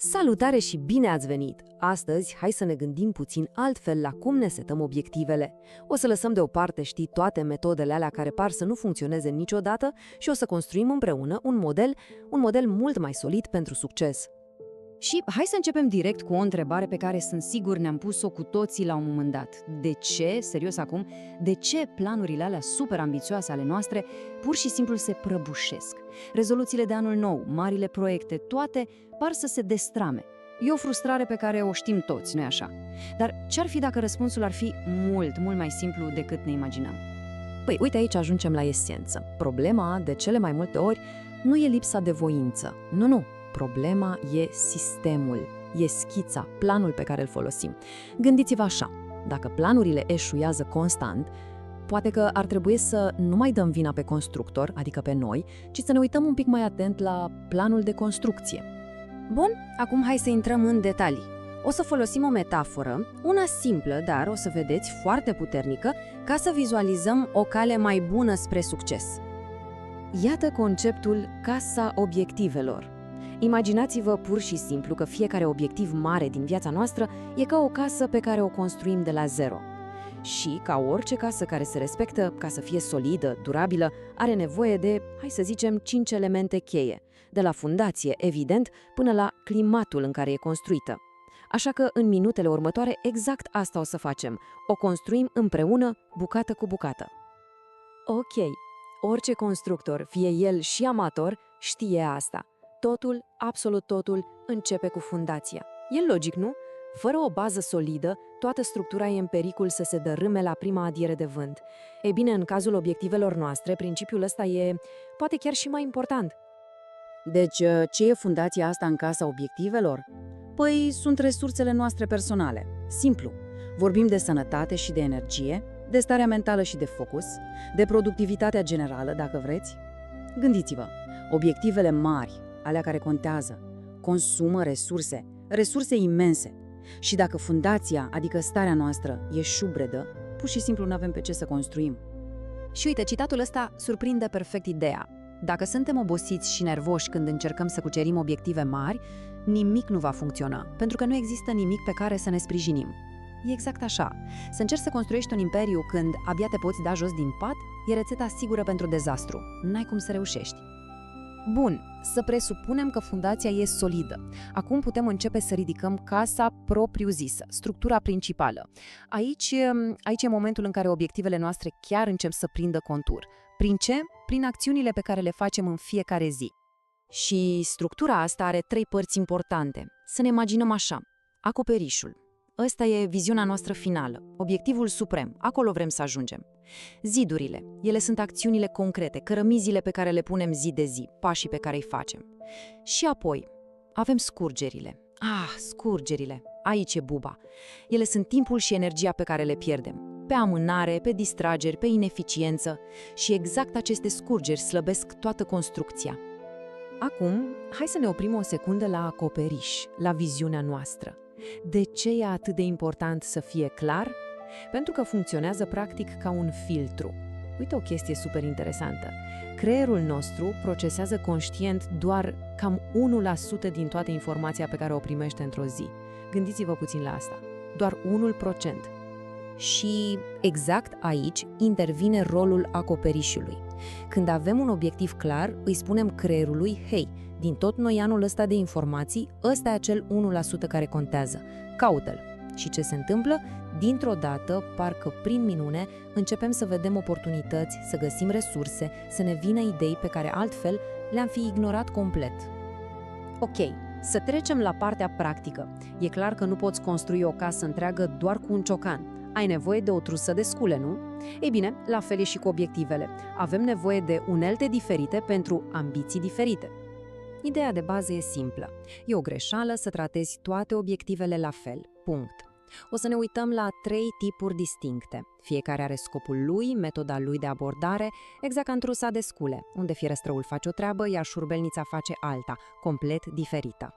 Salutare și bine ați venit! Astăzi, hai să ne gândim puțin altfel la cum ne setăm obiectivele. O să lăsăm deoparte, toate metodele alea care par să nu funcționeze niciodată și o să construim împreună un model mult mai solid pentru succes. Și hai să începem direct cu o întrebare pe care sunt sigur ne-am pus-o cu toții la un moment dat. De ce, serios acum, de ce planurile alea super ambițioase ale noastre pur și simplu se prăbușesc? Rezoluțiile de anul nou, marile proiecte, toate par să se destrame. E o frustrare pe care o știm toți, nu-i așa? Dar ce-ar fi dacă răspunsul ar fi mult, mult mai simplu decât ne imaginăm? Păi, uite, aici ajungem la esență. Problema, de cele mai multe ori, nu e lipsa de voință. Nu. Problema e sistemul, e schița, planul pe care îl folosim. Gândiți-vă așa, dacă planurile eșuează constant, poate că ar trebui să nu mai dăm vina pe constructor, adică pe noi, ci să ne uităm un pic mai atent la planul de construcție. Bun, acum hai să intrăm în detalii. O să folosim o metaforă, una simplă, dar o să vedeți foarte puternică, ca să vizualizăm o cale mai bună spre succes. Iată conceptul casa obiectivelor. Imaginați-vă pur și simplu că fiecare obiectiv mare din viața noastră e ca o casă pe care o construim de la zero. Și, ca orice casă care se respectă, ca să fie solidă, durabilă, are nevoie de, hai să zicem, 5 elemente cheie, de la fundație, evident, până la climatul în care e construită. Așa că, în minutele următoare, exact asta o să facem. O construim împreună, bucată cu bucată. Ok, orice constructor, fie el și amator, știe asta. Totul, absolut totul, începe cu fundația. E logic, nu? Fără o bază solidă, toată structura e în pericol să se dărâme la prima adiere de vânt. Ei bine, în cazul obiectivelor noastre, principiul ăsta e poate chiar și mai important. Deci, ce e fundația asta în casa obiectivelor? Păi, sunt resursele noastre personale. Simplu. Vorbim de sănătate și de energie, de starea mentală și de focus, de productivitatea generală, dacă vreți. Gândiți-vă, obiectivele mari, alea care contează, consumă resurse imense. Și dacă fundația, adică starea noastră, e șubredă, pur și simplu nu avem pe ce să construim. Și uite, citatul ăsta surprinde perfect ideea. Dacă suntem obosiți și nervoși când încercăm să cucerim obiective mari, nimic nu va funcționa, pentru că nu există nimic pe care să ne sprijinim. E exact așa. Să încerci să construiești un imperiu când abia te poți da jos din pat, e rețeta sigură pentru dezastru. N-ai cum să reușești. Bun, să presupunem că fundația e solidă. Acum putem începe să ridicăm casa propriu-zisă, structura principală. Aici e momentul în care obiectivele noastre chiar încep să prindă contur. Prin ce? Prin acțiunile pe care le facem în fiecare zi. Și structura asta are 3 părți importante. Să ne imaginăm așa. Acoperișul. Ăsta e viziunea noastră finală, obiectivul suprem, acolo vrem să ajungem. Zidurile, ele sunt acțiunile concrete, cărămizile pe care le punem zi de zi, pașii pe care îi facem. Și apoi, avem scurgerile. Scurgerile, aici e buba. Ele sunt timpul și energia pe care le pierdem. Pe amânare, pe distrageri, pe ineficiență. Și exact aceste scurgeri slăbesc toată construcția. Acum, hai să ne oprim o secundă la acoperiș, la viziunea noastră. De ce e atât de important să fie clar? Pentru că funcționează practic ca un filtru. Uite o chestie super interesantă. Creierul nostru procesează conștient doar cam 1% din toată informația pe care o primește într-o zi. Gândiți-vă puțin la asta. Doar 1%. Și exact aici intervine rolul acoperișului. Când avem un obiectiv clar, îi spunem creierului, hei, din tot noianul ăsta de informații, ăsta e acel 1% care contează. Caută-l. Și ce se întâmplă? Dintr-o dată, parcă prin minune, începem să vedem oportunități, să găsim resurse, să ne vină idei pe care altfel le-am fi ignorat complet. Ok, să trecem la partea practică. E clar că nu poți construi o casă întreagă doar cu un ciocan. Ai nevoie de o trusă de scule, nu? Ei bine, la fel e și cu obiectivele. Avem nevoie de unelte diferite pentru ambiții diferite. Ideea de bază e simplă. E o greșeală să tratezi toate obiectivele la fel. Punct. O să ne uităm la 3 tipuri distincte. Fiecare are scopul lui, metoda lui de abordare, exact ca în trusa de scule, unde fierăstrăul face o treabă, iar șurbelnița face alta, complet diferită.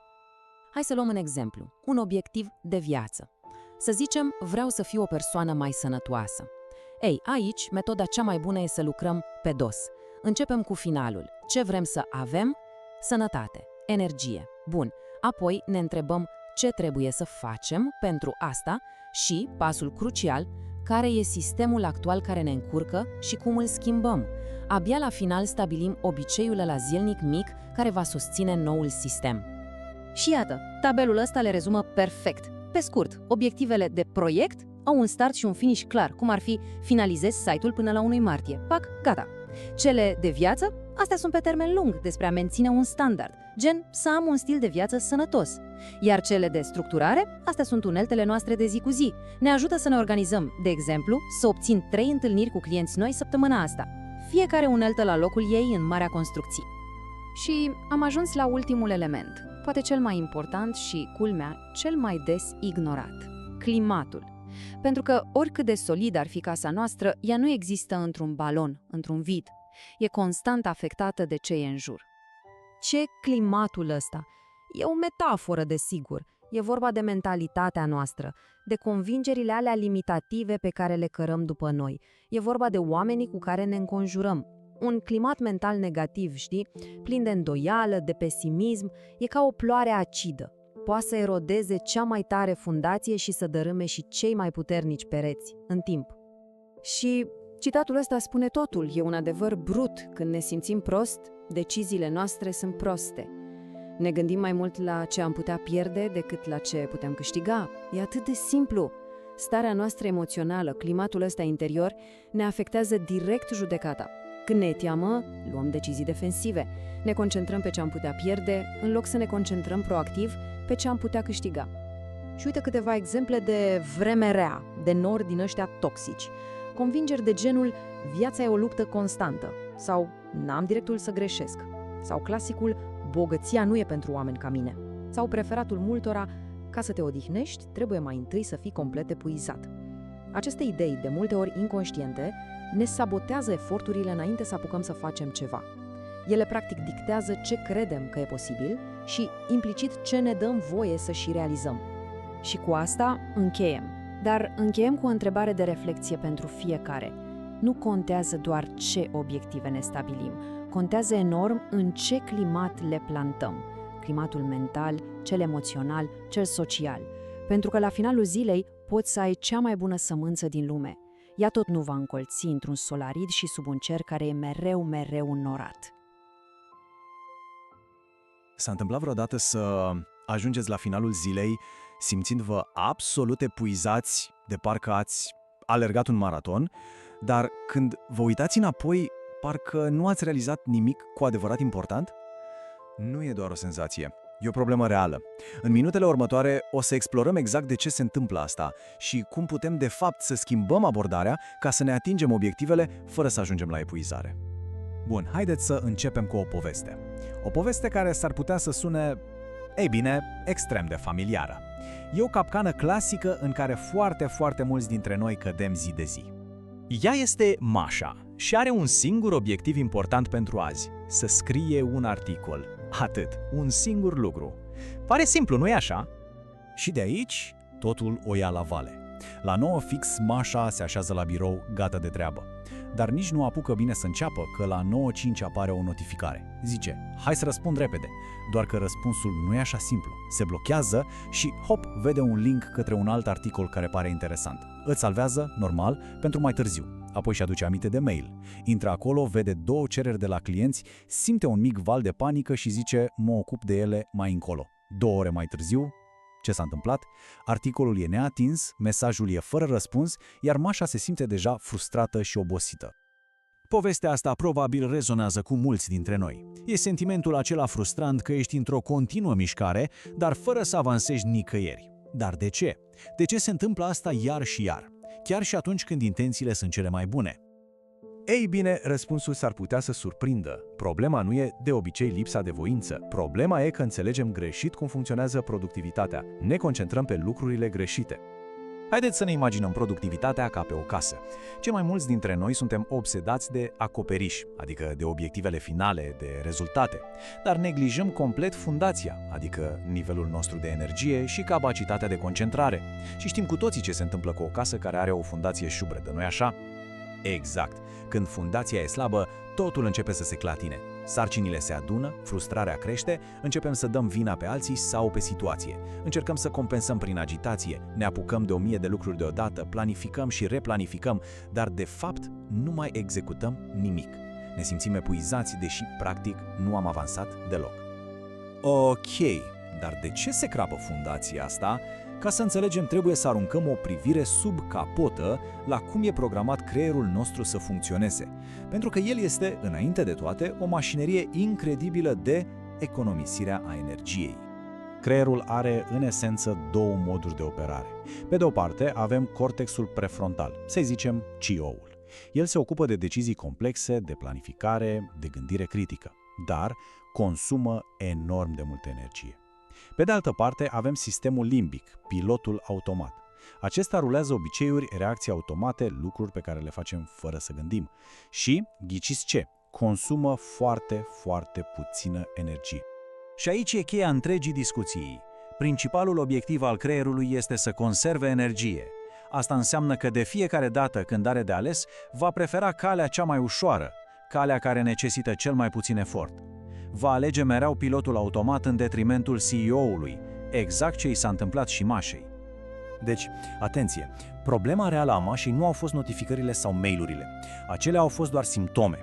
Hai să luăm un exemplu. Un obiectiv de viață. Să zicem, vreau să fiu o persoană mai sănătoasă. Ei, aici, metoda cea mai bună e să lucrăm pe dos. Începem cu finalul. Ce vrem să avem? Sănătate, energie. Bun, Apoi ne întrebăm ce trebuie să facem pentru asta și, pasul crucial, care e sistemul actual care ne încurcă și cum îl schimbăm. Abia la final stabilim obiceiul ăla zilnic mic care va susține noul sistem. Și iată, tabelul ăsta le rezumă perfect. Pe scurt, obiectivele de proiect au un start și un finish clar, cum ar fi finalizez site-ul până la 1 martie. Pac, gata. Cele de viață, astea sunt pe termen lung, despre a menține un standard, gen să am un stil de viață sănătos. Iar cele de structurare, astea sunt uneltele noastre de zi cu zi. Ne ajută să ne organizăm, de exemplu, să obțin 3 întâlniri cu clienți noi săptămâna asta. Fiecare uneltă la locul ei în marea construcție. Și am ajuns la ultimul element, poate cel mai important și, culmea, cel mai des ignorat. Climatul. Pentru că, oricât de solid ar fi casa noastră, ea nu există într-un balon, într-un vid. E constant afectată de ce e în jur. Ce climatul ăsta? E o metaforă, desigur. E vorba de mentalitatea noastră, de convingerile alea limitative pe care le cărăm după noi. E vorba de oamenii cu care ne înconjurăm. Un climat mental negativ, știi? Plin de îndoială, de pesimism, e ca o ploare acidă. Poate să erodeze cea mai tare fundație și să dărâme și cei mai puternici pereți, în timp. Și citatul ăsta spune totul, e un adevăr brut. Când ne simțim prost, deciziile noastre sunt proste. Ne gândim mai mult la ce am putea pierde decât la ce putem câștiga. E atât de simplu. Starea noastră emoțională, climatul ăsta interior, ne afectează direct judecata. Când ne e teamă, luăm decizii defensive. Ne concentrăm pe ce am putea pierde, în loc să ne concentrăm proactiv pe ce am putea câștiga. Și uite câteva exemple de vreme rea, de nori din ăștia toxici. Convingeri de genul, viața e o luptă constantă, sau n-am dreptul să greșesc, sau clasicul, bogăția nu e pentru oameni ca mine, sau preferatul multora, ca să te odihnești, trebuie mai întâi să fii complet epuizat. Aceste idei, de multe ori inconștiente, ne sabotează eforturile înainte să apucăm să facem ceva. Ele practic dictează ce credem că e posibil și implicit ce ne dăm voie să și realizăm. Și cu asta încheiem. Dar încheiem cu o întrebare de reflexie pentru fiecare. Nu contează doar ce obiective ne stabilim, contează enorm în ce climat le plantăm. Climatul mental, cel emoțional, cel social. Pentru că la finalul zilei poți să ai cea mai bună sămânță din lume. Ea tot nu va încolți într-un sol arid și sub un cer care e mereu înnorat. S-a întâmplat vreodată să ajungeți la finalul zilei simțind-vă absolut epuizați, de parcă ați alergat un maraton, dar când vă uitați înapoi, parcă nu ați realizat nimic cu adevărat important? Nu e doar o senzație, e o problemă reală. În minutele următoare o să explorăm exact de ce se întâmplă asta și cum putem de fapt să schimbăm abordarea ca să ne atingem obiectivele fără să ajungem la epuizare. Bun, haideți să începem cu o poveste. O poveste care s-ar putea să sune, ei bine, extrem de familiară. E o capcană clasică în care foarte mulți dintre noi cădem zi de zi. Ea este Masha și are un singur obiectiv important pentru azi, să scrie un articol. Atât, un singur lucru. Pare simplu, nu-i așa? Și de aici, totul o ia la vale. La 9 fix, Masha se așează la birou, gata de treabă. Dar nici nu apucă bine să înceapă, că la 9:05 apare o notificare. Zice, hai să răspund repede. Doar că răspunsul nu e așa simplu. Se blochează și, hop, vede un link către un alt articol care pare interesant. Îl salvează, normal, pentru mai târziu. Apoi își aduce aminte de mail. Intră acolo, vede 2 cereri de la clienți, simte un mic val de panică și zice, mă ocup de ele mai încolo. 2 ore mai târziu, ce s-a întâmplat? Articolul e neatins, mesajul e fără răspuns, iar Masha se simte deja frustrată și obosită. Povestea asta probabil rezonează cu mulți dintre noi. E sentimentul acela frustrant că ești într-o continuă mișcare, dar fără să avansezi nicăieri. Dar de ce? De ce se întâmplă asta iar și iar? Chiar și atunci când intențiile sunt cele mai bune. Ei bine, răspunsul s-ar putea să surprindă. Problema nu e de obicei lipsa de voință. Problema e că înțelegem greșit cum funcționează productivitatea. Ne concentrăm pe lucrurile greșite. Haideți să ne imaginăm productivitatea ca pe o casă. Cei mai mulți dintre noi suntem obsedați de acoperiș, adică de obiectivele finale, de rezultate, dar neglijăm complet fundația, adică nivelul nostru de energie și capacitatea de concentrare. Și știm cu toții ce se întâmplă cu o casă care are o fundație șubredă, nu-i așa? Exact. Când fundația e slabă, totul începe să se clatine. Sarcinile se adună, frustrarea crește, începem să dăm vina pe alții sau pe situație. Încercăm să compensăm prin agitație, ne apucăm de 1000 de lucruri deodată, planificăm și replanificăm, dar de fapt nu mai executăm nimic. Ne simțim epuizați, deși practic nu am avansat deloc. Ok, dar de ce se crapă fundația asta? Ca să înțelegem, trebuie să aruncăm o privire sub capotă la cum e programat creierul nostru să funcționeze. Pentru că el este, înainte de toate, o mașinărie incredibilă de economisirea a energiei. Creierul are, în esență, două moduri de operare. Pe de o parte, avem cortexul prefrontal, să zicem CEO-ul. El se ocupă de decizii complexe, de planificare, de gândire critică, dar consumă enorm de multă energie. Pe de altă parte, avem sistemul limbic, pilotul automat. Acesta rulează obiceiuri, reacții automate, lucruri pe care le facem fără să gândim. Și, ghiciți ce, consumă foarte, foarte puțină energie. Și aici e cheia întregii discuții. Principalul obiectiv al creierului este să conserve energie. Asta înseamnă că de fiecare dată când are de ales, va prefera calea cea mai ușoară, calea care necesită cel mai puțin efort. Va alege mereu pilotul automat în detrimentul CEO-ului, exact ce i s-a întâmplat și Mașei. Deci, atenție, problema reală a Mașei nu au fost notificările sau mail-urile. Acelea au fost doar simptome.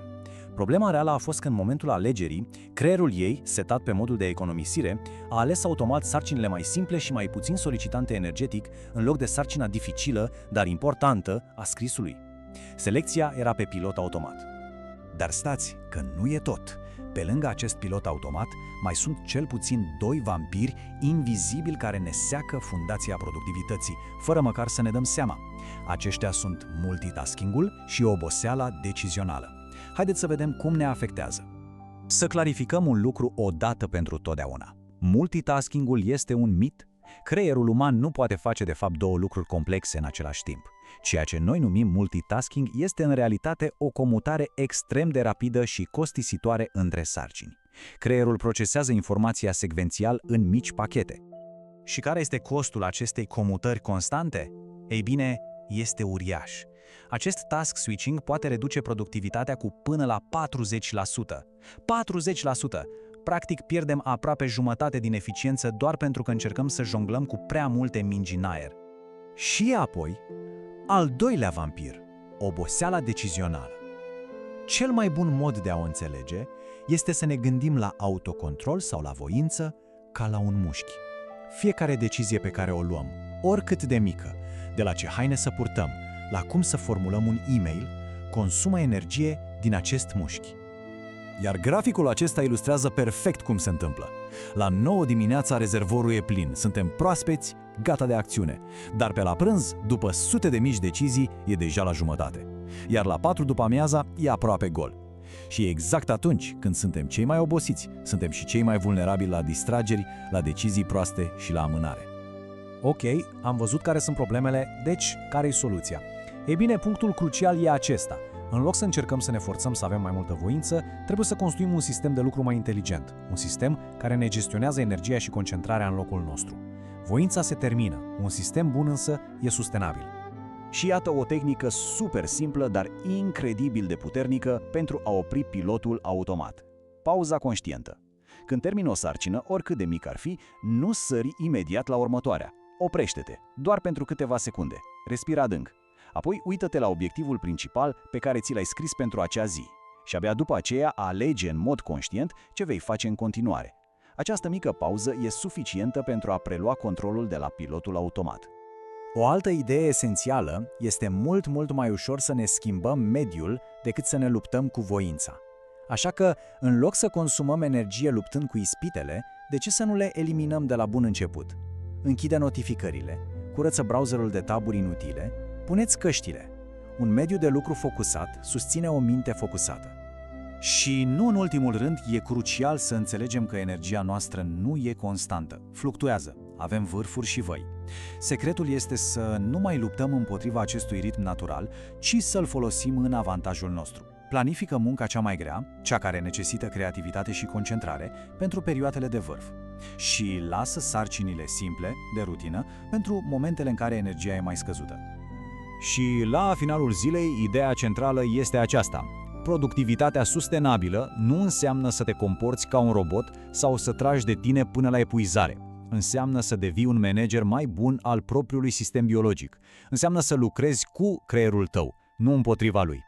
Problema reală a fost că în momentul alegerii, creierul ei, setat pe modul de economisire, a ales automat sarcinile mai simple și mai puțin solicitante energetic, în loc de sarcina dificilă, dar importantă, a scrisului. Selecția era pe pilot automat. Dar stați, că nu e tot. Pe lângă acest pilot automat, mai sunt cel puțin 2 vampiri invizibili care ne seacă fundația productivității, fără măcar să ne dăm seama. Aceștia sunt multitasking-ul și oboseala decizională. Haideți să vedem cum ne afectează. Să clarificăm un lucru odată pentru totdeauna. Multitasking-ul este un mit. Creierul uman nu poate face de fapt 2 lucruri complexe în același timp. Ceea ce noi numim multitasking este în realitate o comutare extrem de rapidă și costisitoare între sarcini. Creierul procesează informația secvențial în mici pachete. Și care este costul acestei comutări constante? Ei bine, este uriaș. Acest task switching poate reduce productivitatea cu până la 40%. 40%! Practic pierdem aproape jumătate din eficiență doar pentru că încercăm să jonglăm cu prea multe mingi în aer. Și apoi, al doilea vampir, oboseala decizională. Cel mai bun mod de a o înțelege este să ne gândim la autocontrol sau la voință ca la un mușchi. Fiecare decizie pe care o luăm, oricât de mică, de la ce haine să purtăm, la cum să formulăm un e-mail, consumă energie din acest mușchi. Iar graficul acesta ilustrează perfect cum se întâmplă. La 9 dimineața rezervorul e plin, suntem proaspeți, gata de acțiune. Dar pe la prânz, după sute de mici decizii, e deja la jumătate. Iar la 4 după amiaza, e aproape gol. Și exact atunci când suntem cei mai obosiți, suntem și cei mai vulnerabili la distrageri, la decizii proaste și la amânare. Ok, am văzut care sunt problemele, deci care-i soluția? Ei bine, punctul crucial e acesta. În loc să încercăm să ne forțăm să avem mai multă voință, trebuie să construim un sistem de lucru mai inteligent, un sistem care ne gestionează energia și concentrarea în locul nostru. Voința se termină, un sistem bun însă e sustenabil. Și iată o tehnică super simplă, dar incredibil de puternică pentru a opri pilotul automat. Pauza conștientă. Când termini o sarcină, oricât de mic ar fi, nu sări imediat la următoarea. Oprește-te, doar pentru câteva secunde. Respira adânc. Apoi uită-te la obiectivul principal pe care ți l-ai scris pentru acea zi și abia după aceea alege în mod conștient ce vei face în continuare. Această mică pauză e suficientă pentru a prelua controlul de la pilotul automat. O altă idee esențială este mult mai ușor să ne schimbăm mediul decât să ne luptăm cu voința. Așa că, în loc să consumăm energie luptând cu ispitele, de ce să nu le eliminăm de la bun început? Închide notificările, curăță browserul de taburi inutile, puneți căștile. Un mediu de lucru focusat susține o minte focusată. Și nu în ultimul rând, e crucial să înțelegem că energia noastră nu e constantă, fluctuează, avem vârfuri și văi. Secretul este să nu mai luptăm împotriva acestui ritm natural, ci să-l folosim în avantajul nostru. Planifică munca cea mai grea, cea care necesită creativitate și concentrare, pentru perioadele de vârf. Și lasă sarcinile simple, de rutină, pentru momentele în care energia e mai scăzută. Și la finalul zilei, ideea centrală este aceasta. productivitatea sustenabilă nu înseamnă să te comporți ca un robot sau să tragi de tine până la epuizare. Înseamnă să devii un manager mai bun al propriului sistem biologic. Înseamnă să lucrezi cu creierul tău, nu împotriva lui.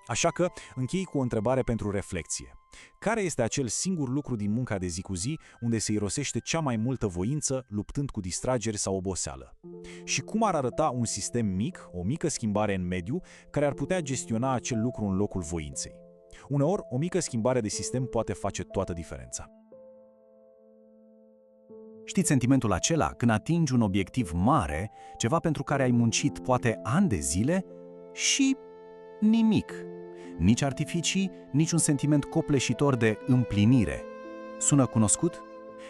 Așa că închei cu o întrebare pentru reflexie. Care este acel singur lucru din munca de zi cu zi unde se irosește cea mai multă voință luptând cu distrageri sau oboseală? Și cum ar arăta un sistem mic, o mică schimbare în mediu, care ar putea gestiona acel lucru în locul voinței? Uneori, o mică schimbare de sistem poate face toată diferența. Știți sentimentul acela când atingi un obiectiv mare, ceva pentru care ai muncit poate ani de zile și nimic. Nici artificii, nici un sentiment copleșitor de împlinire. Sună cunoscut?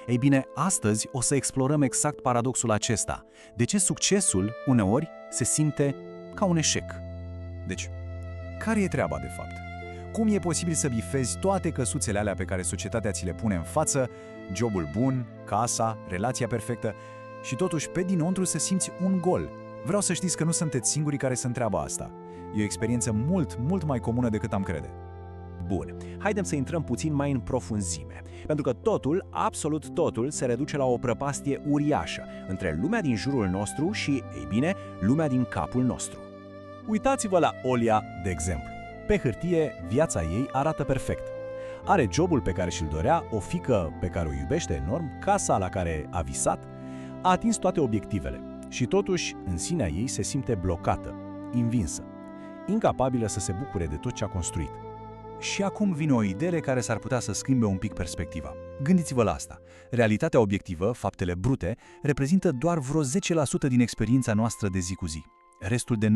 Ei bine, astăzi o să explorăm exact paradoxul acesta. De ce succesul, uneori, se simte ca un eșec? Deci, care e treaba de fapt? Cum e posibil să bifezi toate căsuțele alea pe care societatea ți le pune în față, jobul bun, casa, relația perfectă, și totuși pe dinăuntru să simți un gol? Vreau să știți că nu sunteți singurii care se întreabă asta. E o experiență mult mai comună decât am crede. Bun, haidem să intrăm puțin mai în profunzime, pentru că totul, absolut totul, se reduce la o prăpastie uriașă între lumea din jurul nostru și, ei bine, lumea din capul nostru. Uitați-vă la Olia, de exemplu. Pe hârtie, viața ei arată perfect. Are jobul pe care și-l dorea, o fiică pe care o iubește enorm, casa la care a visat, a atins toate obiectivele și totuși, în sinea ei se simte blocată, invinsă, incapabilă să se bucure de tot ce a construit. Și acum vine o idee care s-ar putea să schimbe un pic perspectiva. Gândiți-vă la asta. Realitatea obiectivă, faptele brute, reprezintă doar vreo 10% din experiența noastră de zi cu zi. Restul de 90%,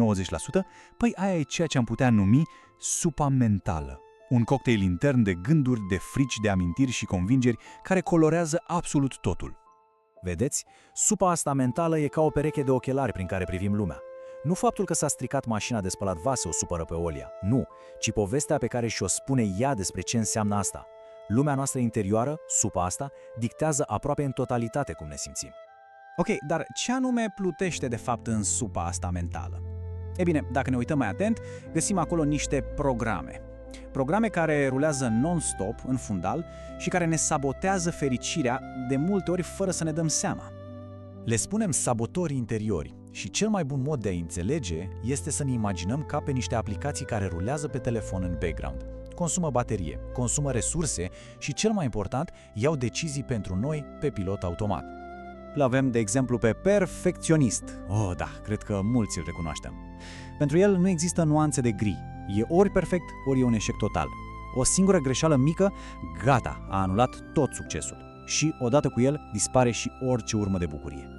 păi aia e ceea ce am putea numi supa mentală. Un cocktail intern de gânduri, de frici, de amintiri și convingeri care colorează absolut totul. Vedeți? Supa asta mentală e ca o pereche de ochelari prin care privim lumea. Nu faptul că s-a stricat mașina de spălat vase o supără pe Olia, nu, ci povestea pe care și-o spune ea despre ce înseamnă asta. Lumea noastră interioară, supa asta, dictează aproape în totalitate cum ne simțim. Ok, dar ce anume plutește de fapt în supa asta mentală? E bine, dacă ne uităm mai atent, găsim acolo niște programe. Programe care rulează non-stop, în fundal, și care ne sabotează fericirea de multe ori fără să ne dăm seama. Le spunem sabotori interiori și cel mai bun mod de a înțelege este să ne imaginăm ca pe niște aplicații care rulează pe telefon în background. Consumă baterie, consumă resurse și, cel mai important, iau decizii pentru noi pe pilot automat. L-avem, de exemplu, pe perfecționist. Oh, da, cred că mulți îl recunoaștem. Pentru el nu există nuanțe de gri. E ori perfect, ori e un eșec total. O singură greșeală mică, gata, a anulat tot succesul. Și, odată cu el, dispare și orice urmă de bucurie.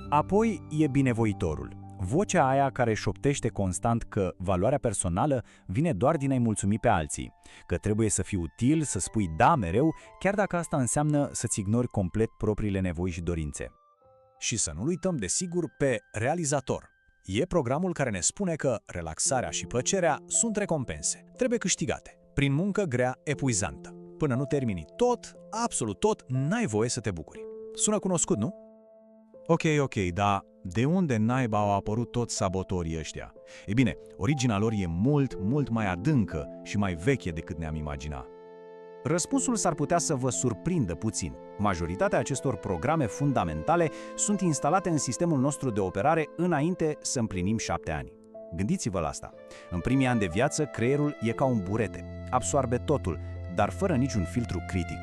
Apoi e binevoitorul. Vocea aia care șoptește constant că valoarea personală vine doar din a-i mulțumi pe alții, că trebuie să fii util, să spui da mereu, chiar dacă asta înseamnă să-ți ignori complet propriile nevoi și dorințe. Și să nu uităm, desigur, pe realizator. E programul care ne spune că relaxarea și plăcerea sunt recompense, trebuie câștigate, prin muncă grea, epuizantă. Până nu termini tot, absolut tot, n-ai voie să te bucuri. Sună cunoscut, nu? Ok, dar de unde naiba au apărut toți sabotorii ăștia? Ei bine, originea lor e mult mai adâncă și mai veche decât ne-am imagina. Răspunsul s-ar putea să vă surprindă puțin. Majoritatea acestor programe fundamentale sunt instalate în sistemul nostru de operare înainte să împlinim 7 ani. Gândiți-vă la asta. În primii ani de viață, creierul e ca un burete. Absoarbe totul, dar fără niciun filtru critic.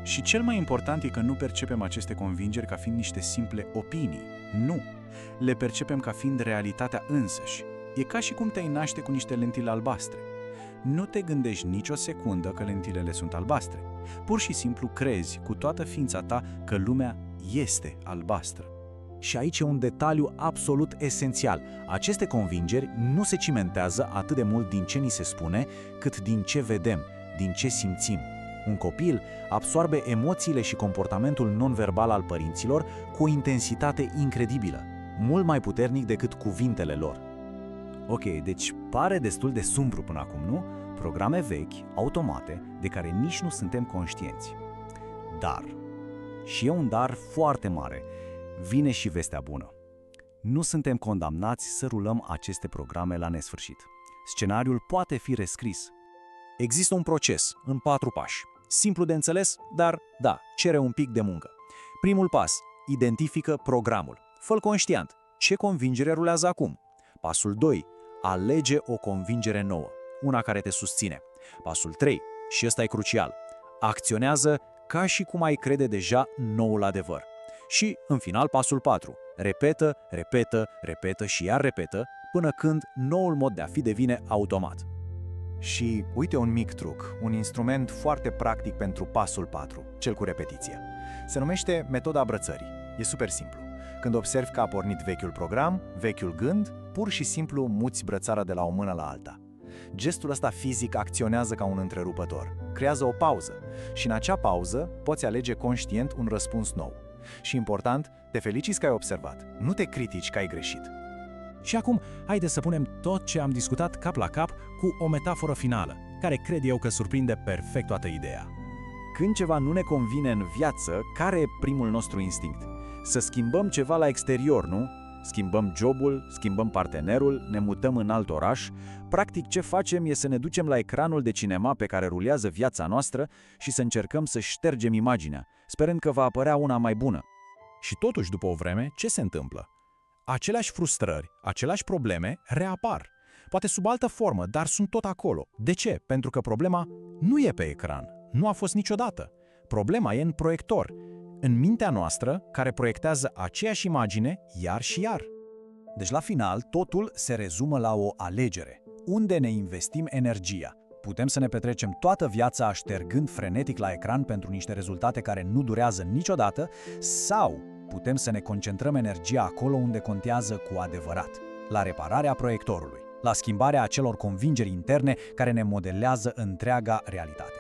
Și cel mai important e că nu percepem aceste convingeri ca fiind niște simple opinii. Nu! Le percepem ca fiind realitatea însăși. E ca și cum te-ai naște cu niște lentile albastre. Nu te gândești nicio secundă că lentilele sunt albastre. Pur și simplu crezi cu toată ființa ta că lumea este albastră. Și aici e un detaliu absolut esențial. Aceste convingeri nu se cimentează atât de mult din ce ni se spune, cât din ce vedem, din ce simțim. Un copil absoarbe emoțiile și comportamentul non-verbal al părinților cu o intensitate incredibilă, mult mai puternic decât cuvintele lor. Ok, deci pare destul de sumbru până acum, nu? Programe vechi, automate, de care nici nu suntem conștienți. Dar, și e un dar foarte mare, vine și vestea bună. Nu suntem condamnați să rulăm aceste programe la nesfârșit. Scenariul poate fi rescris, Există un proces în 4 pași. Simplu de înțeles, dar, da, cere un pic de muncă. Primul pas. Identifică programul. Fă-l conștient. Ce convingere rulează acum? Pasul 2. Alege o convingere nouă, una care te susține. Pasul 3. Și ăsta e crucial. Acționează ca și cum ai crede deja noul adevăr. Și, în final, pasul 4. Repetă, repetă, repetă și iar repetă până când noul mod de a fi devine automat. Și uite un mic truc, un instrument foarte practic pentru pasul 4, cel cu repetiție. Se numește metoda abrățării. E super simplu. Când observi că a pornit vechiul program, vechiul gând, pur și simplu muți brățara de la o mână la alta. Gestul ăsta fizic acționează ca un întrerupător, creează o pauză și în acea pauză poți alege conștient un răspuns nou. Și important, te feliciți că ai observat, nu te critici că ai greșit. Și acum, haideți să punem tot ce am discutat cap la cap cu o metaforă finală, care cred eu că surprinde perfect toată ideea. Când ceva nu ne convine în viață, care e primul nostru instinct? Să schimbăm ceva la exterior, nu? Schimbăm jobul, schimbăm partenerul, ne mutăm în alt oraș. Practic, ce facem e să ne ducem la ecranul de cinema pe care rulează viața noastră și să încercăm să ștergem imaginea, sperând că va apărea una mai bună. Și totuși, după o vreme, ce se întâmplă? Aceleași frustrări, aceleași probleme reapar. Poate sub altă formă, dar sunt tot acolo. De ce? Pentru că problema nu e pe ecran. Nu a fost niciodată. Problema e în proiector, în mintea noastră, care proiectează aceeași imagine iar și iar. Deci, la final, totul se rezumă la o alegere. Unde ne investim energia? Putem să ne petrecem toată viața ștergând frenetic la ecran pentru niște rezultate care nu durează niciodată, sau putem să ne concentrăm energia acolo unde contează cu adevărat, la repararea proiectorului, la schimbarea acelor convingeri interne care ne modelează întreaga realitate.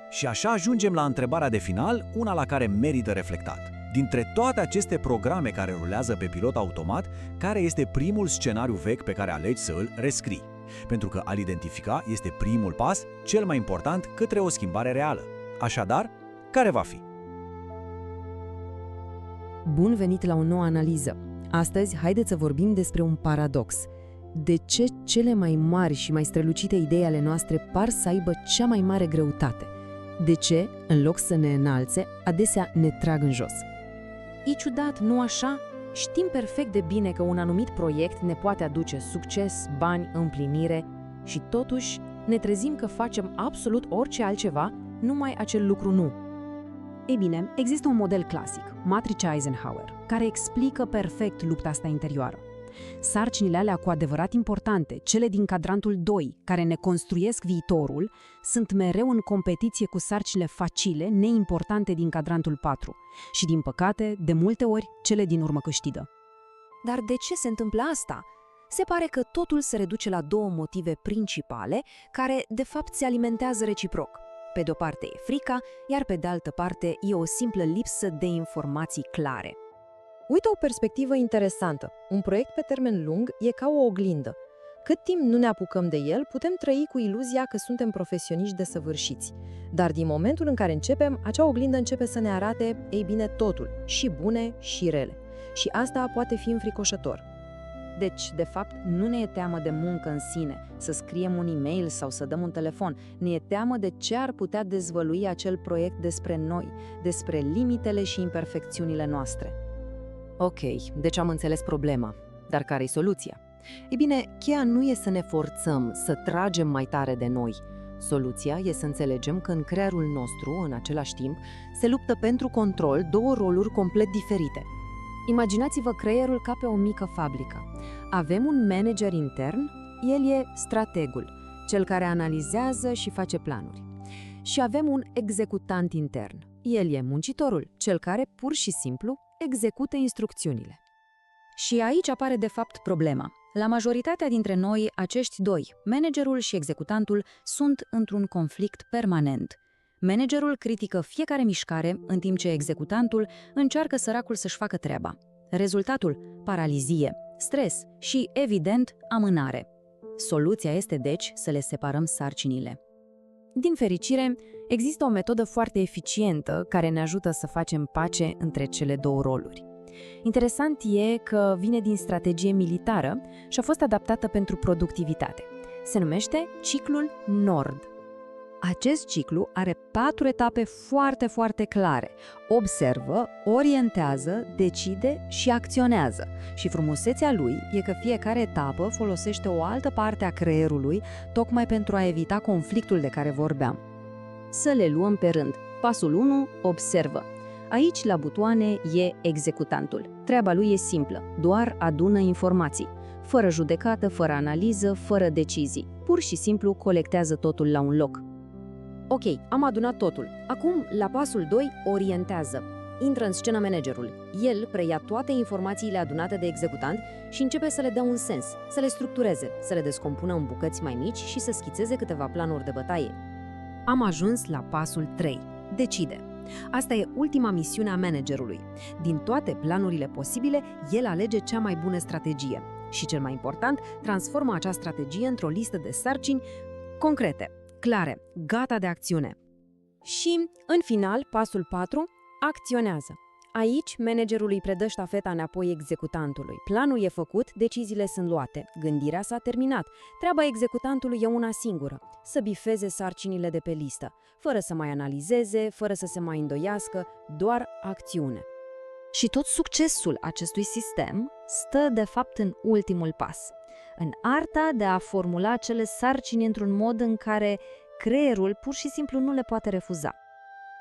Și așa ajungem la întrebarea de final, una la care merită reflectat. Dintre toate aceste programe care rulează pe pilot automat, care este primul scenariu vechi pe care alegi să îl rescrii? Pentru că a-l identifica este primul pas, cel mai important, către o schimbare reală. Așadar, care va fi? Bun venit la o nouă analiză. Astăzi, haideți să vorbim despre un paradox. De ce cele mai mari și mai strălucite idei ale noastre par să aibă cea mai mare greutate? De ce, în loc să ne înalțe, adesea ne trag în jos? E ciudat, nu așa? Știm perfect de bine că un anumit proiect ne poate aduce succes, bani, împlinire și totuși ne trezim că facem absolut orice altceva, numai acel lucru nu. Ei bine, există un model clasic, matricea Eisenhower, care explică perfect lupta asta interioară. Sarcinile alea cu adevărat importante, cele din cadrantul 2, care ne construiesc viitorul, sunt mereu în competiție cu sarcinile facile, neimportante din cadrantul 4 și, din păcate, de multe ori, cele din urmă câștigă. Dar de ce se întâmplă asta? Se pare că totul se reduce la două motive principale, care, de fapt, se alimentează reciproc. Pe de o parte e frica, iar pe de altă parte e o simplă lipsă de informații clare. Uite o perspectivă interesantă. Un proiect pe termen lung e ca o oglindă. Cât timp nu ne apucăm de el, putem trăi cu iluzia că suntem profesioniști desăvârșiți. Dar din momentul în care începem, acea oglindă începe să ne arate, ei bine, totul, și bune și rele. Și asta poate fi înfricoșător. Deci, de fapt, nu ne e teamă de muncă în sine, să scriem un e-mail sau să dăm un telefon. Ne e teamă de ce ar putea dezvălui acel proiect despre noi, despre limitele și imperfecțiunile noastre. Ok, deci am înțeles problema. Dar care-i soluția? Ei bine, cheia nu e să ne forțăm, să tragem mai tare de noi. Soluția e să înțelegem că în creierul nostru, în același timp, se luptă pentru control două roluri complet diferite. Imaginați-vă creierul ca pe o mică fabrică. Avem un manager intern, el e strategul, cel care analizează și face planuri. Și avem un executant intern, el e muncitorul, cel care pur și simplu execută instrucțiunile. Și aici apare de fapt problema. La majoritatea dintre noi, acești doi, managerul și executantul, sunt într-un conflict permanent. Managerul critică fiecare mișcare, în timp ce executantul încearcă săracul să-și facă treaba. Rezultatul? Paralizie, stres și, evident, amânare. Soluția este, deci, să le separăm sarcinile. Din fericire, există o metodă foarte eficientă care ne ajută să facem pace între cele două roluri. Interesant e că vine din strategie militară și a fost adaptată pentru productivitate. Se numește ciclul NORD. Acest ciclu are 4 etape foarte, foarte clare. Observă, orientează, decide și acționează. Și frumusețea lui e că fiecare etapă folosește o altă parte a creierului tocmai pentru a evita conflictul de care vorbeam. Să le luăm pe rând. Pasul 1. Observă. Aici, la butoane, e executantul. Treaba lui e simplă, doar adună informații. Fără judecată, fără analiză, fără decizii. Pur și simplu colectează totul la un loc. Ok, am adunat totul. Acum, la pasul 2, orientează. Intră în scena managerul. El preia toate informațiile adunate de executant și începe să le dea un sens, să le structureze, să le descompună în bucăți mai mici și să schițeze câteva planuri de bătaie. Am ajuns la pasul 3. Decide. Asta e ultima misiune a managerului. Din toate planurile posibile, el alege cea mai bună strategie. Și cel mai important, transformă acea strategie într-o listă de sarcini concrete, clare, gata de acțiune. Și, în final, pasul 4, acționează. Aici, managerul îi predă ștafeta înapoi executantului. Planul e făcut, deciziile sunt luate, gândirea s-a terminat. Treaba executantului e una singură, să bifeze sarcinile de pe listă, fără să mai analizeze, fără să se mai îndoiască, doar acțiune. Și tot succesul acestui sistem stă, de fapt, în ultimul pas, în arta de a formula cele sarcini într-un mod în care creierul pur și simplu nu le poate refuza.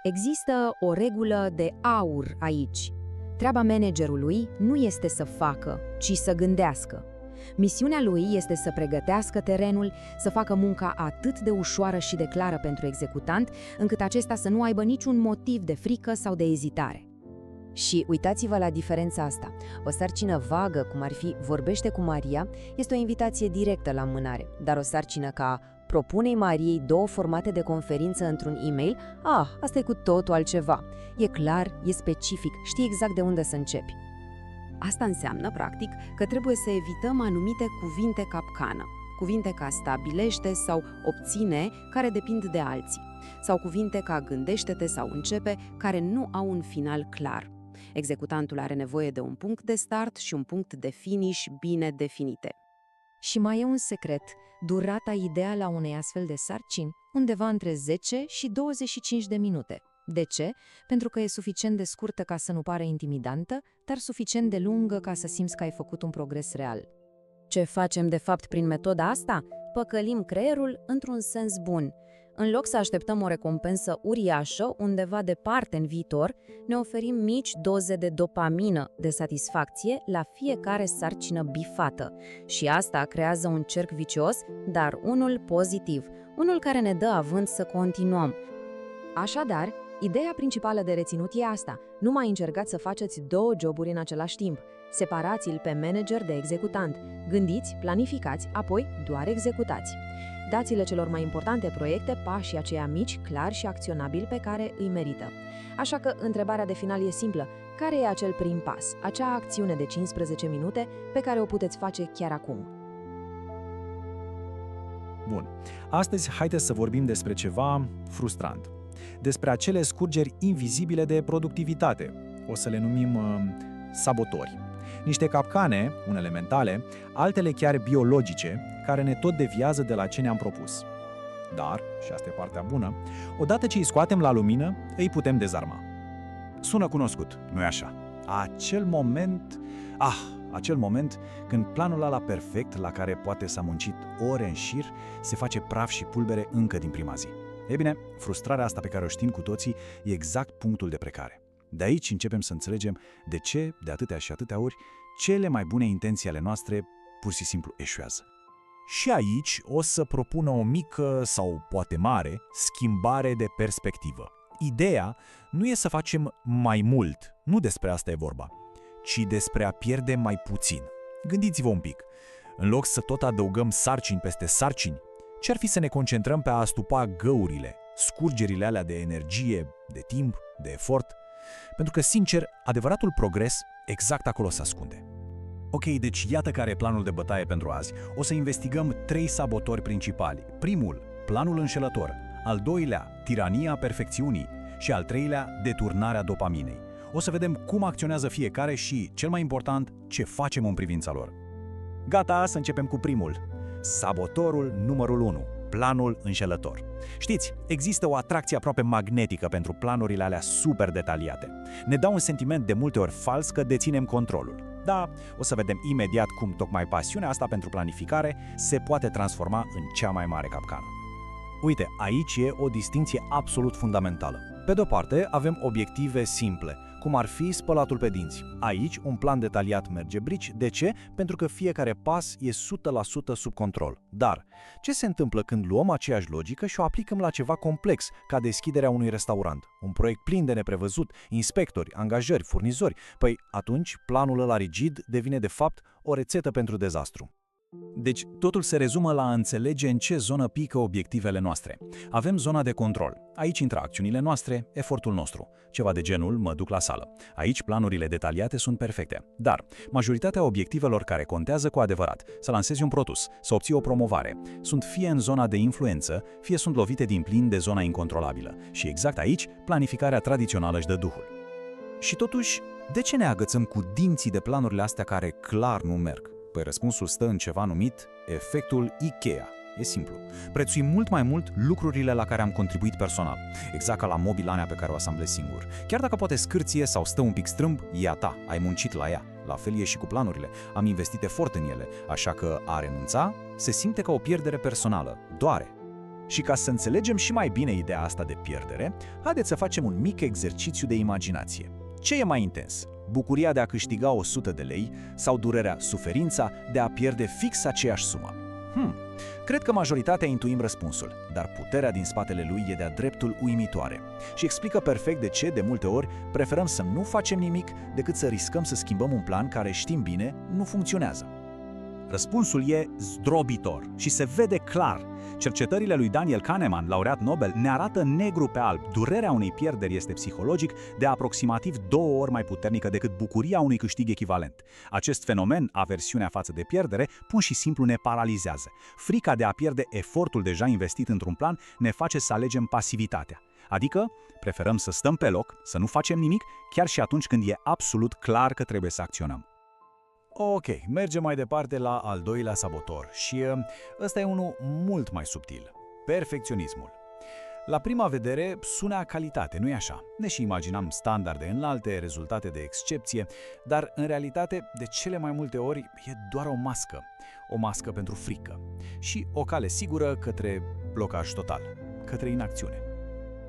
Există o regulă de aur aici. Treaba managerului nu este să facă, ci să gândească. Misiunea lui este să pregătească terenul, să facă munca atât de ușoară și de clară pentru executant, încât acesta să nu aibă niciun motiv de frică sau de ezitare. Și uitați-vă la diferența asta. O sarcină vagă, cum ar fi "vorbește cu Maria", este o invitație directă la amânare, dar o sarcină ca "propune-i Mariei 2 formate de conferință într-un e-mail", asta e cu totul altceva. E clar, e specific, știi exact de unde să începi. Asta înseamnă, practic, că trebuie să evităm anumite cuvinte capcană. Cuvinte ca "stabilește" sau "obține", care depind de alții. Sau cuvinte ca "gândește-te" sau "începe", care nu au un final clar. Executantul are nevoie de un punct de start și un punct de finish bine definite. Și mai e un secret, durata ideală a unei astfel de sarcini, undeva între 10 și 25 de minute. De ce? Pentru că e suficient de scurtă ca să nu pară intimidantă, dar suficient de lungă ca să simți că ai făcut un progres real. Ce facem de fapt prin metoda asta? Păcălim creierul într-un sens bun. În loc să așteptăm o recompensă uriașă undeva departe în viitor, ne oferim mici doze de dopamină, de satisfacție la fiecare sarcină bifată. Și asta creează un cerc vicios, dar unul pozitiv, unul care ne dă avânt să continuăm. Așadar, ideea principală de reținut e asta: nu mai încercați să faceți 2 joburi în același timp. Separați-l pe manager de executant. Gândiți, planificați, apoi doar executați. Dați-le celor mai importante proiecte pașii aceia mici, clari și acționabili pe care îi merită. Așa că întrebarea de final e simplă: care e acel prim pas, acea acțiune de 15 minute pe care o puteți face chiar acum? Bun. Astăzi haideți să vorbim despre ceva frustrant. Despre acele scurgeri invizibile de productivitate. O să le numim sabotori. Niște capcane, unele mentale, altele chiar biologice, care ne tot deviază de la ce ne-am propus. Dar, și asta e partea bună, odată ce îi scoatem la lumină, îi putem dezarma. Sună cunoscut, nu-i așa? Acel moment când planul ăla perfect, la care poate s-a muncit ore în șir, se face praf și pulbere încă din prima zi. Ei bine, frustrarea asta pe care o știm cu toții e exact punctul de plecare. De aici începem să înțelegem de ce, de atâtea și atâtea ori, cele mai bune intenții ale noastre pur și simplu eșuează. Și aici o să propună o mică, sau poate mare, schimbare de perspectivă. Ideea nu e să facem mai mult, nu despre asta e vorba, ci despre a pierde mai puțin. Gândiți-vă un pic. În loc să tot adăugăm sarcini peste sarcini, ce-ar fi să ne concentrăm pe a astupa găurile, scurgerile alea de energie, de timp, de efort? Pentru că, sincer, adevăratul progres exact acolo se ascunde. Ok, deci iată care e planul de bătaie pentru azi. O să investigăm 3 sabotori principali. Primul, planul înșelător. Al doilea, tirania perfecțiunii. Și al treilea, deturnarea dopaminei. O să vedem cum acționează fiecare și, cel mai important, ce facem în privința lor. Gata, să începem cu primul. Sabotorul numărul 1. planul înșelător. Știți, există o atracție aproape magnetică pentru planurile alea super detaliate. Ne dau un sentiment de multe ori fals că deținem controlul. Da, o să vedem imediat cum tocmai pasiunea asta pentru planificare se poate transforma în cea mai mare capcană. Uite, aici e o distinție absolut fundamentală. Pe de-o parte, avem obiective simple, cum ar fi spălatul pe dinți. Aici, un plan detaliat merge brici. De ce? Pentru că fiecare pas e 100% sub control. Dar, ce se întâmplă când luăm aceeași logică și o aplicăm la ceva complex, ca deschiderea unui restaurant? Un proiect plin de neprevăzut, inspectori, angajări, furnizori. Păi, atunci, planul ăla rigid devine de fapt o rețetă pentru dezastru. Deci, totul se rezumă la a înțelege în ce zonă pică obiectivele noastre. Avem zona de control. Aici intră acțiunile noastre, efortul nostru. Ceva de genul, mă duc la sală. Aici planurile detaliate sunt perfecte. Dar, majoritatea obiectivelor care contează cu adevărat, să lansezi un produs, să obții o promovare, sunt fie în zona de influență, fie sunt lovite din plin de zona incontrolabilă. Și exact aici, planificarea tradițională își dă duhul. Și totuși, de ce ne agățăm cu dinții de planurile astea care clar nu merg? Păi răspunsul stă în ceva numit efectul IKEA. E simplu. Prețuim mult mai mult lucrurile la care am contribuit personal. Exact ca la mobilania pe care o asamblezi singur. Chiar dacă poate scârție sau stă un pic strâmb, e a ta, ai muncit la ea. La fel e și cu planurile. Am investit efort în ele, așa că a renunța se simte ca o pierdere personală. Doare. Și ca să înțelegem și mai bine ideea asta de pierdere, haideți să facem un mic exercițiu de imaginație. Ce e mai intens? Bucuria de a câștiga 100 de lei sau durerea, suferința de a pierde fix aceeași sumă? Cred că majoritatea intuim răspunsul, dar puterea din spatele lui e de-a dreptul uimitoare și explică perfect de ce, de multe ori, preferăm să nu facem nimic decât să riscăm să schimbăm un plan care, știm bine, nu funcționează. Răspunsul e zdrobitor și se vede clar. Cercetările lui Daniel Kahneman, laureat Nobel, ne arată negru pe alb. Durerea unei pierderi este psihologic de aproximativ 2 ori mai puternică decât bucuria unui câștig echivalent. Acest fenomen, aversiunea față de pierdere, pur și simplu ne paralizează. Frica de a pierde efortul deja investit într-un plan ne face să alegem pasivitatea. Adică, preferăm să stăm pe loc, să nu facem nimic, chiar și atunci când e absolut clar că trebuie să acționăm. Ok, mergem mai departe la al doilea sabotor și ăsta e unul mult mai subtil. Perfecționismul. La prima vedere sună a calitate, nu-i așa? Ne și imaginam standarde înalte, rezultate de excepție, dar în realitate de cele mai multe ori e doar o mască. O mască pentru frică și o cale sigură către blocaj total, către inacțiune.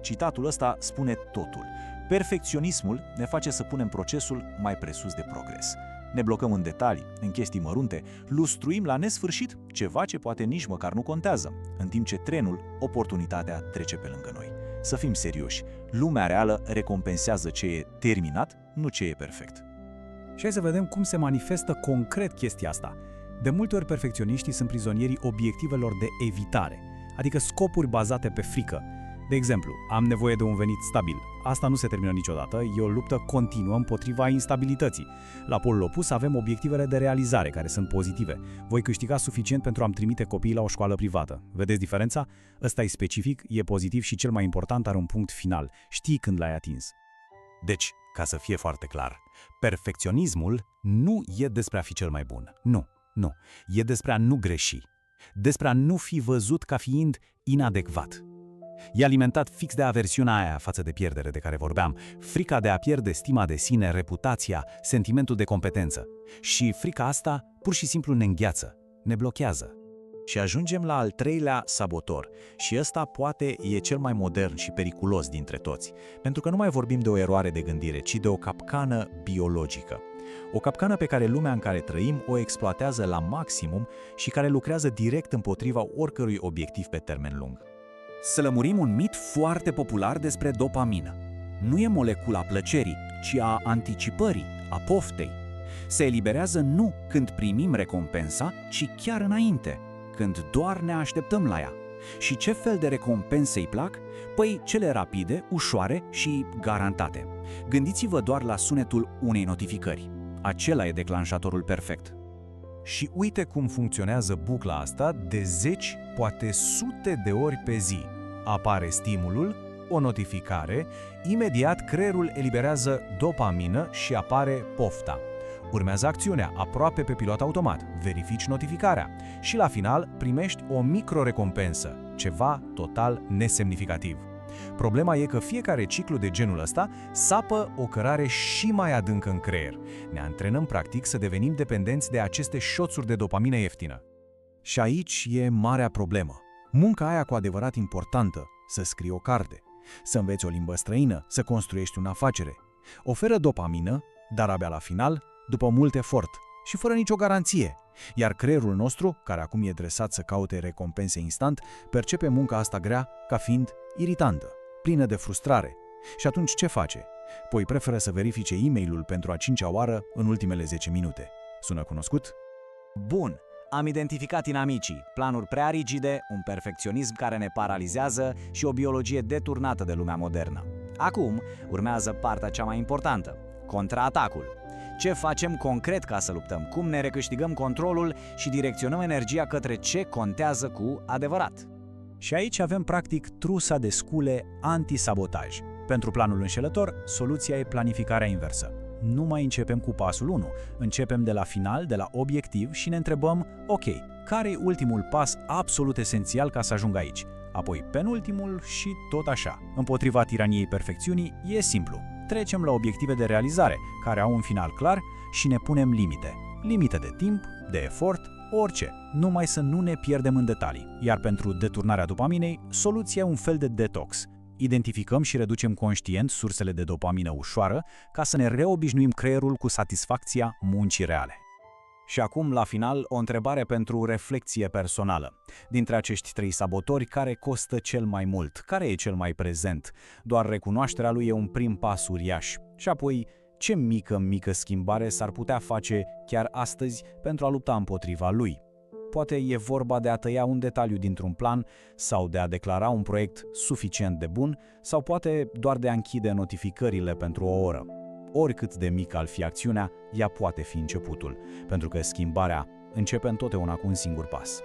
Citatul ăsta spune totul. Perfecționismul ne face să punem procesul mai presus de progres. Ne blocăm în detalii, în chestii mărunte, lustruim la nesfârșit ceva ce poate nici măcar nu contează, în timp ce trenul, oportunitatea, trece pe lângă noi. Să fim serioși, lumea reală recompensează ce e terminat, nu ce e perfect. Și hai să vedem cum se manifestă concret chestia asta. De multe ori perfecționiștii sunt prizonierii obiectivelor de evitare, adică scopuri bazate pe frică. De exemplu, am nevoie de un venit stabil. Asta nu se termină niciodată, e o luptă continuă împotriva instabilității. La polul opus avem obiectivele de realizare, care sunt pozitive. Voi câștiga suficient pentru a-mi trimite copiii la o școală privată. Vedeți diferența? Ăsta e specific, e pozitiv și cel mai important are un punct final. Știi când l-ai atins. Deci, ca să fie foarte clar, perfecționismul nu e despre a fi cel mai bun. Nu. E despre a nu greși. Despre a nu fi văzut ca fiind inadecvat. E alimentat fix de aversiunea aia față de pierdere de care vorbeam, frica de a pierde stima de sine, reputația, sentimentul de competență. Și frica asta pur și simplu ne îngheață, ne blochează. Și ajungem la al treilea sabotor. Și ăsta poate e cel mai modern și periculos dintre toți, pentru că nu mai vorbim de o eroare de gândire, ci de o capcană biologică. O capcană pe care lumea în care trăim o exploatează la maximum și care lucrează direct împotriva oricărui obiectiv pe termen lung. Să lămurim un mit foarte popular despre dopamină. Nu e molecula plăcerii, ci a anticipării, a poftei. Se eliberează nu când primim recompensa, ci chiar înainte, când doar ne așteptăm la ea. Și ce fel de recompense îi plac? Păi cele rapide, ușoare și garantate. Gândiți-vă doar la sunetul unei notificări. Acela e declanșatorul perfect. Și uite cum funcționează bucla asta de 10, poate sute de ori pe zi. Apare stimulul, o notificare, imediat creierul eliberează dopamină și apare pofta. Urmează acțiunea, aproape pe pilot automat, verifici notificarea și la final primești o micro-recompensă, ceva total nesemnificativ. Problema e că fiecare ciclu de genul ăsta sapă o cărare și mai adâncă în creier. Ne antrenăm practic să devenim dependenți de aceste șoțuri de dopamină ieftină. Și aici e marea problemă. Munca aia cu adevărat importantă, să scrii o carte, să înveți o limbă străină, să construiești o afacere, oferă dopamină, dar abia la final, după mult efort și fără nicio garanție. Iar creierul nostru, care acum e dresat să caute recompense instant, percepe munca asta grea ca fiind iritantă, plină de frustrare. Și atunci ce face? Păi preferă să verifice e-mail-ul pentru a 5-a oară în ultimele 10 minute. Sună cunoscut? Bun, am identificat inamicii, planuri prea rigide, un perfecționism care ne paralizează și o biologie deturnată de lumea modernă. Acum urmează partea cea mai importantă, contraatacul. Ce facem concret ca să luptăm? Cum ne recâștigăm controlul și direcționăm energia către ce contează cu adevărat? Și aici avem practic trusa de scule anti-sabotaj. Pentru planul înșelător, soluția e planificarea inversă. Nu mai începem cu pasul 1, începem de la final, de la obiectiv și ne întrebăm, ok, care e ultimul pas absolut esențial ca să ajung aici? Apoi penultimul și tot așa. Împotriva tiraniei perfecțiunii e simplu. Trecem la obiective de realizare, care au un final clar și ne punem limite. Limite de timp, de efort, orice, numai să nu ne pierdem în detalii. Iar pentru deturnarea dopaminei, soluția e un fel de detox. Identificăm și reducem conștient sursele de dopamină ușoară ca să ne reobișnuim creierul cu satisfacția muncii reale. Și acum, la final, o întrebare pentru reflexie personală. Dintre acești 3 sabotori, care costă cel mai mult? Care e cel mai prezent? Doar recunoașterea lui e un prim pas uriaș. Și apoi, ce mică schimbare s-ar putea face chiar astăzi pentru a lupta împotriva lui? Poate e vorba de a tăia un detaliu dintr-un plan sau de a declara un proiect suficient de bun sau poate doar de a închide notificările pentru o oră. Oricât de mică ar fi acțiunea, ea poate fi începutul, pentru că schimbarea începe întotdeauna cu un singur pas.